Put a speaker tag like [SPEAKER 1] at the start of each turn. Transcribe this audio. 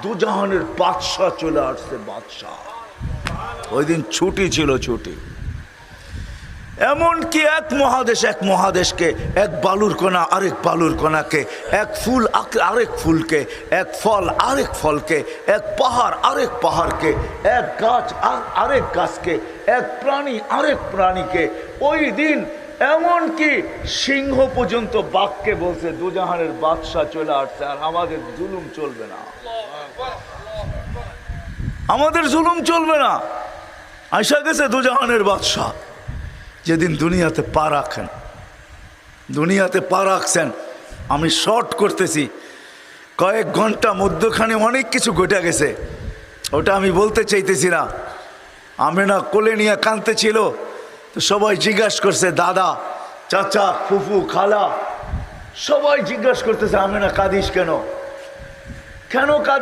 [SPEAKER 1] দুজাহানের বাদশাহ চলে আসছে, বাদশাহ। ওই দিন ছুটি ছিল, ছুটি। এমনকি এক মহাদেশকে, এক বালুর কণা আরেক বালুর কণাকে, এক ফুল আরেক ফুলকে, এক ফল আরেক ফলকে, এক পাহাড় আরেক পাহাড়কে, এক গাছ আরেক গাছকে, এক প্রাণী আরেক প্রাণীকে। ওই দিন এমনকি সিংহ পর্যন্ত বাঘকে বলছে দুজাহানের বাদশাহ চলে আসছে, আর আমাদের জুলুম চলবে না, আমাদের জুলুম চলবে না। আইসা গেছে দুজাহানের বাদশাহ। যেদিন দুনিয়াতে পা রাখেন, দুনিয়াতে পা রাখছেন, আমি শর্ট করতেছি, কয়েক ঘন্টা মধ্যখানে অনেক কিছু ঘটে গেছে, ওটা আমি বলতে চাইতেছি না। আমেনা কোলে নিয়ে কাঁদতেছিল, তো সবাই জিজ্ঞাসা করছে, দাদা, চাচা, ফুফু, খালা, সবাই জিজ্ঞাসা করতেছে, আমেনা কাঁদিস কেন, কেন কাঁদ